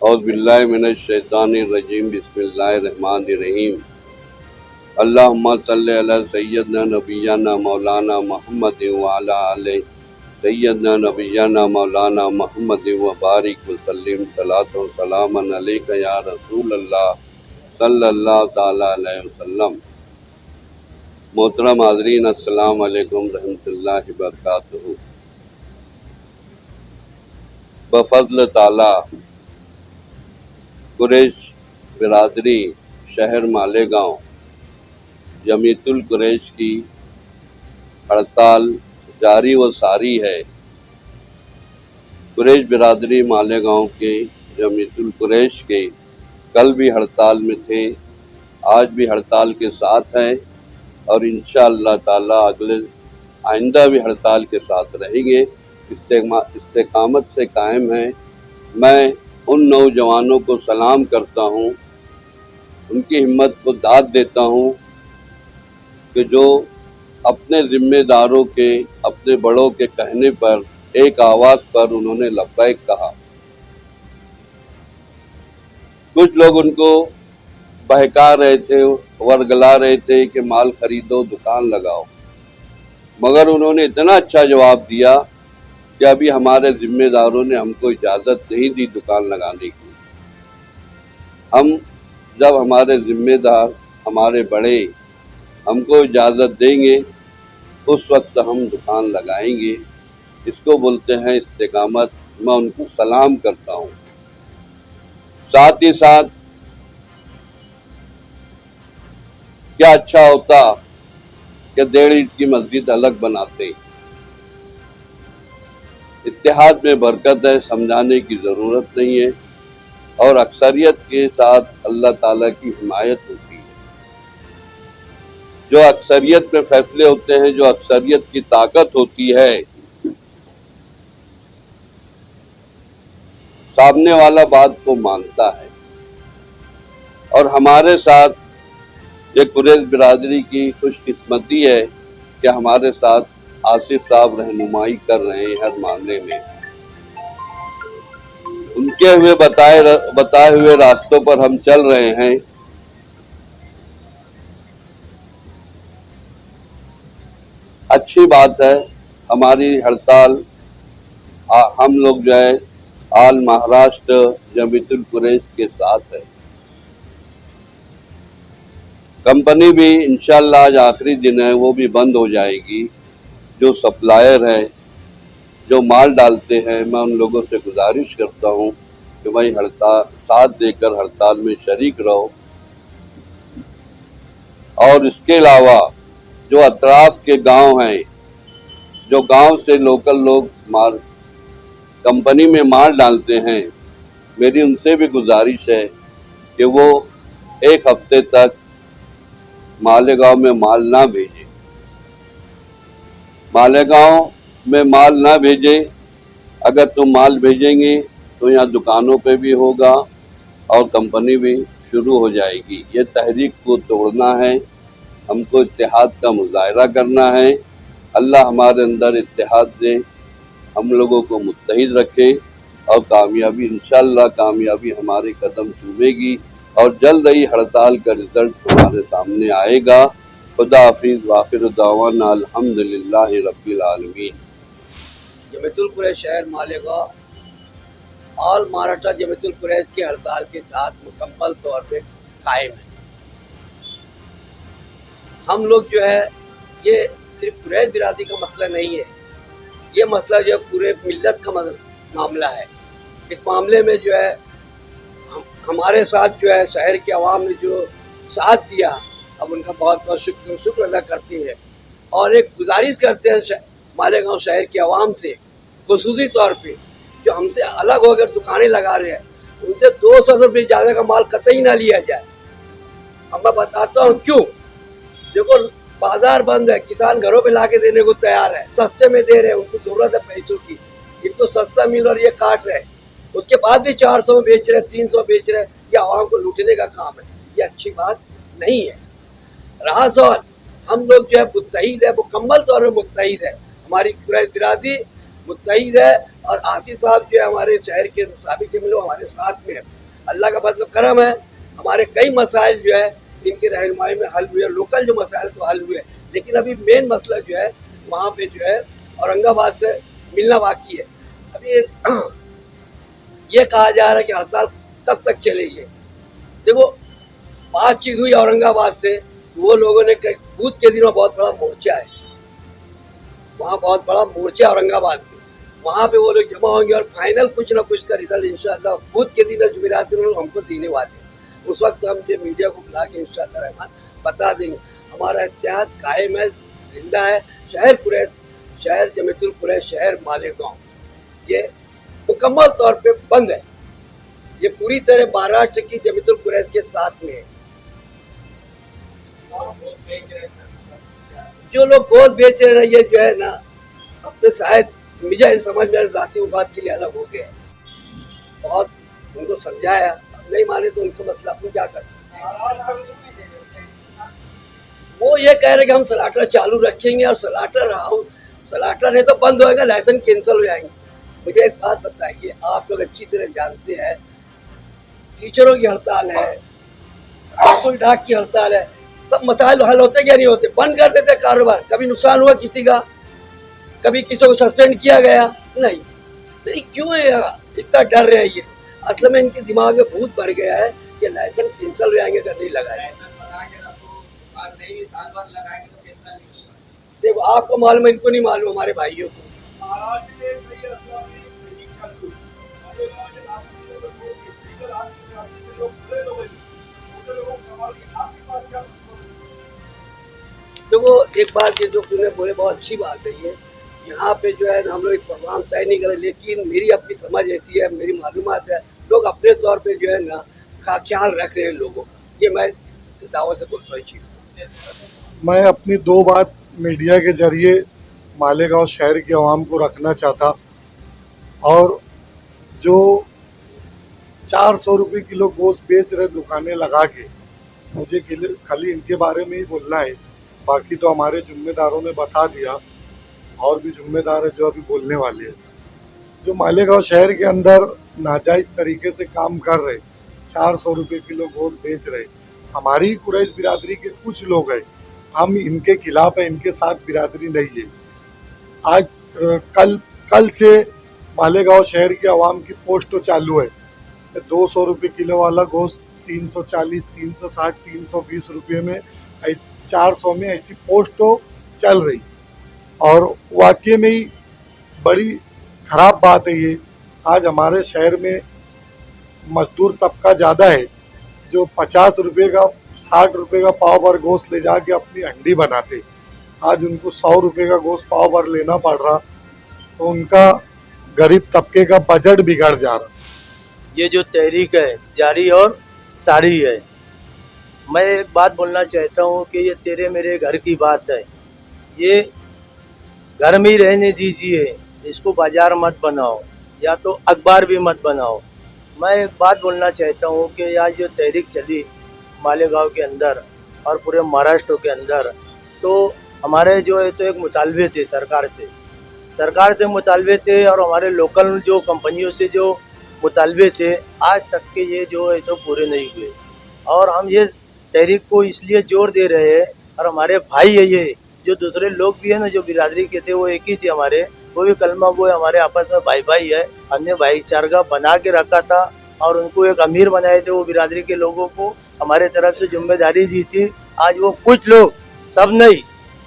औज़ु बिल्लाहि मिनश शैतानिर रजीम बिस्मिल्लाहिर रहमानिर रहीम। अल्लाहुम्मा सल्लि अला सय्यदना नबिय्यना मौलाना मुहम्मद व अला आलि सय्यदना नबिय्यना मौलाना मुहम्मद व बारिक व सल्लिम सलातो व सलामन अलैका या रसूल अल्लाह सल्लल्लाहु तआला अलैहि वसल्लम। मोहतरम हाज़रीन, अस्सलाम वालेकुम रहमतुल्लाहि व बरकातुहू। बफज़्ल ताला कुरैश बिरादरी शहर मालेगांव जमीयतुल कुरैश की हड़ताल जारी व सारी है। कुरैश बिरादरी मालेगांव के जमीयतुल कुरैश के कल भी हड़ताल में थे, आज भी हड़ताल के साथ हैं और इंशाअल्लाह ताला अगले आइंदा भी हड़ताल के साथ रहेंगे। इस्तेकामत से कायम है। मैं उन नौजवानों को सलाम करता हूँ, उनकी हिम्मत को दाद देता हूँ कि जो अपने जिम्मेदारों के, अपने बड़ों के कहने पर एक आवाज़ पर उन्होंने लब्बैक कहा। कुछ लोग उनको बहका रहे थे, वर्गला रहे थे कि माल खरीदो, दुकान लगाओ, मगर उन्होंने इतना अच्छा जवाब दिया कि अभी हमारे जिम्मेदारों ने हमको इजाज़त नहीं दी दुकान लगाने की। हम जब हमारे जिम्मेदार, हमारे बड़े हमको इजाज़त देंगे उस वक्त हम दुकान लगाएंगे। इसको बोलते हैं इस्तेकामत। मैं उनको सलाम करता हूँ। साथ ही साथ क्या अच्छा होता कि 1.5 ईंट की मस्जिद अलग बनाते। इत्तेहाद में बरकत है, समझाने की ज़रूरत नहीं है और अक्सरियत के साथ अल्लाह ताला की हिमायत होती है। जो अक्सरियत में फैसले होते हैं, जो अक्सरियत की ताकत होती है, सामने वाला बात को मानता है। और हमारे साथ ये कुरैश बिरादरी की खुशकिस्मती है कि हमारे साथ आसिफ साहब रहनुमाई कर रहे हैं हर मामले में। उनके हुए बताए हुए रास्तों पर हम चल रहे हैं। अच्छी बात है। हमारी हड़ताल हम लोग जो है आल महाराष्ट्र जमीयतुल कुरैश के साथ है। कंपनी भी इंशाअल्लाह आज आखिरी दिन है, वो भी बंद हो जाएगी। जो सप्लायर है, जो माल डालते हैं, मैं उन लोगों से गुजारिश करता हूँ कि भाई हड़ताल साथ देकर हड़ताल में शरीक रहो। और इसके अलावा जो अतराफ के गांव हैं, जो गांव से लोकल लोग माल कंपनी में माल डालते हैं, मेरी उनसे भी गुजारिश है कि वो 1 हफ्ते तक मालेगांव में माल ना भेजें। मालेगांव में माल ना भेजें। अगर तुम माल भेजेंगे तो यहाँ दुकानों पे भी होगा और कंपनी भी शुरू हो जाएगी। ये तहरीक को तोड़ना है, हमको इत्तेहाद का मुजाहरा करना है। अल्लाह हमारे अंदर इत्तेहाद दे, हम लोगों को मुत्तहिद रखे और कामयाबी इंशाअल्लाह कामयाबी हमारे कदम चूमेगी और जल्द ही हड़ताल का रिजल्ट हमारे सामने आएगा। खुदा हाफिज़ व आखिर दावाना अल्हम्दुलिल्लाहि रब्बिल आलमीन। जमीयतुल कुरैश शहर मालेगांव ऑल महाराष्ट्र जमीयतुल कुरैश की हड़ताल के साथ मुकम्मल तौर पे कायम है। हम लोग जो है ये सिर्फ कुरैश बिरादरी का मसला नहीं है, ये मसला जो है पूरे मिल्लत का मामला है। इस मामले में जो है हमारे साथ जो है शहर की आवाम ने जो साथ दिया, अब उनका बहुत बहुत शुक्र अदा करते हैं और एक गुजारिश करते हैं मालेगांव शहर की आवाम से, खुसूसी तौर पे जो हमसे अलग होकर दुकानें लगा रहे हैं, उनसे 200 रुपये ज़्यादा का माल कतई ना लिया जाए। अब मैं बताता हूँ क्यों। देखो, बाजार बंद है, किसान घरों पे लाके देने को तैयार है, सस्ते में दे रहे हैं, उनको जरूरत है पैसों की। एक तो सस्ता मिल और ये काट रहे हैं, उसके बाद भी 400 में बेच रहे, 300 बेच रहे। ये आवाम को लूटने का काम है, ये अच्छी बात नहीं है। रहा सवाल, हम लोग जो है मुत्तहिद है, मुकम्मल तौर पर मुत्तहिद है। हमारी कुरैश बिरादरी मुत्तहिद है और आसिफ साहब जो है हमारे शहर के साबिक एमएलए हमारे साथ में है। अल्लाह का मतलब करम है, हमारे कई मसाइल जो है इनकी रहनुमाई में हल हुए, लोकल जो मसाइल तो हल हुए, लेकिन अभी मेन मसला जो है वहाँ पे जो है औरंगाबाद से मिलना बाकी है। अभी ये कहा जा रहा है कि हड़ताल कब तक चलेगी। देखो, बातचीत हुई औरंगाबाद से, वो लोगों ने बूथ के दिन में बहुत बड़ा मोर्चा है, वहाँ बहुत बड़ा मोर्चा औरंगाबाद में, वहाँ पे वो लोग जमा होंगे और फाइनल कुछ ना कुछ का रिजल्ट इंशाअल्लाह बूथ के दिन जुमेरात दिन हमको देने वाले हैं। उस वक्त हम जो मीडिया को बुला के इंशाअल्लाह रहमान बता देंगे। हमारा इत्तेहाद कायम है, जिंदा है। शहर कुरैश, शहर जमीयतुल कुरैश, शहर मालेगांव ये मुकम्मल तौर पे बंद है। ये पूरी तरह महाराष्ट्र की जमीयतुल कुरैश के साथ में है। जो लोग गोद बेच रहे हैं, ये जो है ना, अब तो शायद मुझे समझ में जाती बात के लिए अलग हो गया, बहुत उनको समझाया, अब नहीं माने तो उनको मतलब अपन क्या कर सकते हैं। वो ये कह रहे कि हम सलाटर चालू रखेंगे और सलाटर है तो बंद होएगा, लाइसेंस कैंसिल हो जाएंगे। मुझे एक बात बताइए, आप लोग अच्छी तरह जानते हैं टीचरों की हड़ताल है, महसूल डाक की हड़ताल है, सब मसाइल हल होते क्या नहीं होते? बंद कर देते कारोबार। कभी नुकसान हुआ किसी का? कभी किसी को सस्पेंड किया गया? नहीं क्यों है इतना डर रहे हैं ये? असल में इनके दिमाग में भूत भर गया है कि लाइसेंस कैंसिल हो जाएंगे अगर नहीं लगाए। देखो, आपको मालूम है, इनको नहीं मालूम, हमारे भाइयों को। देखो, एक बात ये जो तूने बोले बहुत अच्छी बात है। ये यहाँ पे जो है हम लोग एक प्रोग्राम तय नहीं करें, लेकिन मेरी अपनी समझ ऐसी है, मेरी मालूमात है, लोग अपने तौर पे जो है ना का ख्याल रख रहे हैं लोगों का। ये मैं दावा से बोलता हूँ चीज़। मैं अपनी दो बात मीडिया के जरिए मालेगांव शहर के अवाम को रखना चाहता, और जो 400 रुपये किलो गोश्त बेच रहे दुकानें लगा के, मुझे खाली इनके बारे में ही बोलना है, बाकी तो हमारे जिम्मेदारों ने बता दिया, और भी जिम्मेदार है जो अभी बोलने वाले हैं। जो मालेगांव शहर के अंदर नाजायज़ तरीके से काम कर रहे, 400 रुपये किलो गोश्त बेच रहे, हमारी कुरैश बिरादरी के कुछ लोग हैं, हम इनके खिलाफ है, इनके साथ बिरादरी नहीं है। आज कल से मालेगांव शहर के अवाम की पोस्ट चालू है। 200 रुपये किलो वाला गोश्त 340, 360, 320 रुपये में, 400 में ऐसी पोस्ट चल रही, और वाकई में ही बड़ी ख़राब बात है ये। आज हमारे शहर में मजदूर तबका ज़्यादा है, जो 50 रुपये का, 60 रुपये का पाव भर गोश्त ले जाके अपनी हंडी बनाते, आज उनको 100 रुपये का गोश्त पाव भर लेना पड़ रहा, तो उनका गरीब तबके का बजट बिगड़ जा रहा। ये जो तहरीक है जारी और सारी है। मैं एक बात बोलना चाहता हूँ कि ये तेरे मेरे घर की बात है, ये घर में ही रहने दीजिए, इसको बाजार मत बनाओ, या तो अखबार भी मत बनाओ। मैं एक बात बोलना चाहता हूँ कि आज जो तहरीक चली मालेगांव के अंदर और पूरे महाराष्ट्र के अंदर, तो हमारे जो है तो एक मुतालबे थे सरकार से मुतालबे थे, और हमारे लोकल जो कंपनियों से जो मुतालबे थे, आज तक के ये जो है तो पूरे नहीं हुए। और हम ये तहरीक को इसलिए जोर दे रहे हैं, और हमारे भाई है ये, जो दूसरे लोग भी है ना, जो बिरादरी के थे वो एक ही थे हमारे, वो भी कलमा गो हमारे आपस में भाई है। हमने भाईचारा बना के रखा था, और उनको एक अमीर बनाए थे, वो बिरादरी के लोगों को हमारे तरफ से जिम्मेदारी दी थी। आज वो कुछ लोग, सब नहीं,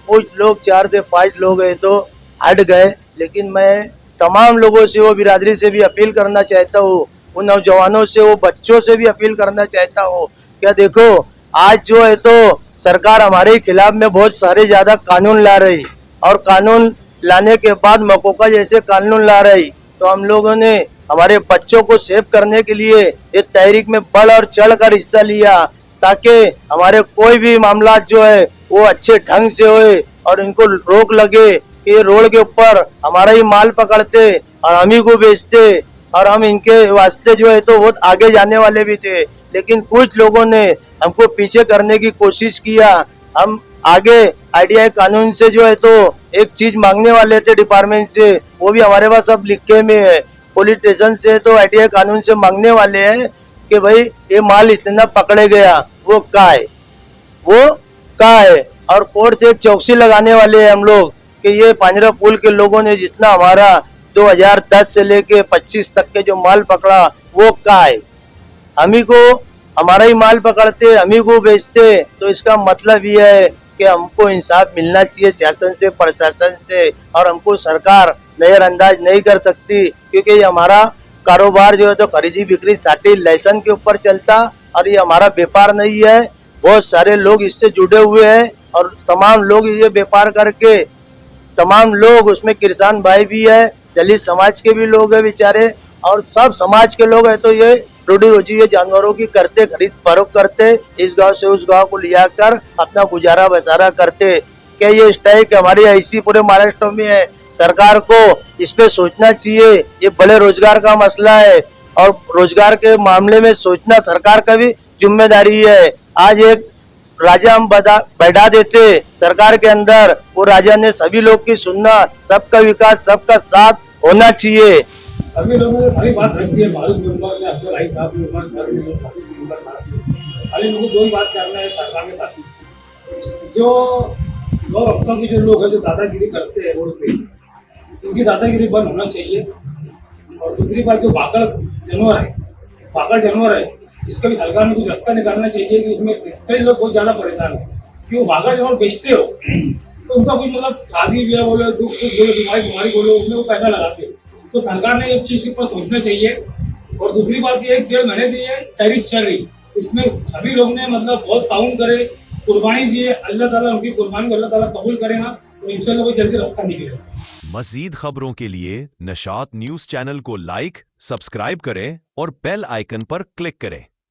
कुछ लोग 4 से 5 लोग है तो हट गए, लेकिन मैं तमाम लोगों से, वो बिरादरी से भी अपील करना चाहता हूँ, उन नौजवानों से, वो बच्चों से भी अपील करना चाहता हूँ। क्या देखो, आज जो है तो सरकार हमारे खिलाफ में बहुत सारे ज़्यादा कानून ला रही, और कानून लाने के बाद मकोका जैसे कानून ला रही, तो हम लोगों ने हमारे बच्चों को सेव करने के लिए इस तहरीक में बढ़ और चढ़ कर हिस्सा लिया, ताकि हमारे कोई भी मामला जो है वो अच्छे ढंग से होए, और इनको रोक लगे कि रोड के ऊपर हमारा ही माल पकड़ते और हम ही को बेचते, और हम इनके वास्ते जो है तो बहुत आगे जाने वाले भी थे, लेकिन कुछ लोगों ने हमको पीछे करने की कोशिश किया। हम आगे आईटीआई कानून से जो है तो एक चीज मांगने वाले थे डिपार्टमेंट से, वो भी हमारे पास अब लिखे में है, पुलिस स्टेशन से तो आईटीआई कानून से मांगने वाले हैं कि भाई ये माल इतना पकड़े गया, वो कहाँ है, वो कहाँ है। और कोर्ट से एक चौकसी लगाने वाले हैं हम लोग कि ये पांजरा पुल के लोगों ने जितना हमारा 2010 से लेके 25 तक के जो माल पकड़ा वो कहाँ है। हम ही को हमारा ही माल पकड़ते, हम ही को बेचते, तो इसका मतलब ये है कि हमको इंसाफ मिलना चाहिए शासन से, प्रशासन से। और हमको सरकार नजरअंदाज नहीं कर सकती, क्योंकि ये हमारा कारोबार जो है तो खरीदी बिक्री साटी लाइसेंस के ऊपर चलता, और ये हमारा व्यापार नहीं है। बहुत सारे लोग इससे जुड़े हुए हैं और तमाम लोग ये व्यापार करके, तमाम लोग उसमें किसान भाई भी है, दलित समाज के भी लोग हैं बेचारे, और सब समाज के लोग हैं। तो ये रोजी रोजी ये जानवरों की करते, खरीद फरोख्त करते, इस गांव से उस गांव को लिया कर अपना गुजारा बसारा करते। क्या ये स्ट्राइक हमारी ऐसी पूरे महाराष्ट्र में है? सरकार को इस पे सोचना चाहिए। ये बड़े रोजगार का मसला है और रोजगार के मामले में सोचना सरकार का भी जिम्मेदारी है। आज एक राजा हम बैठा देते सरकार के अंदर, वो राजा ने सभी लोग की सुनना, सबका विकास, सबका साथ होना चाहिए। सभी लोगों ने सारी बात रख दी है। मालूम मेंबर ने अब्दुल आई साहब मेंबर कर मेंबर था, खाली लोगों को दो ही बात करना है सरकार के पास। जो दो अफसरों के जो लोग हैं जो दादागिरी करते हैं रोड पे, उनकी दादागिरी बंद होना चाहिए। और दूसरी बात जो पाकड़ जानवर है, इसका भी सरकार में कुछ रास्ता निकालना चाहिए कि इसमें कई लोग बहुत ज्यादा परेशान है कि वो भागड़ जानवर बेचते हो तो उनका कुछ मतलब शादी ब्याह बोलो, दुख सुख बोलो, बीमारी बोलो, उसमें वो पैसा लगाते हो। तो सरकार ने एक चीज के ऊपर सोचना चाहिए। और दूसरी बात ये 1-1.5 महीने दी है टैरिफ चल रही, इसमें सभी लोग ने मतलब बहुत ताउन करे, कुर्बानी दिए। अल्लाह ताला उनकी कुर्बानी को अल्लाह ताला कबूल करेगा तो इंशाल्लाह वो जल्दी रास्ता निकलेगा। मज़ीद खबरों के लिए नशात न्यूज़ चैनल को लाइक, सब्सक्राइब करें और बेल आइकन पर क्लिक करें।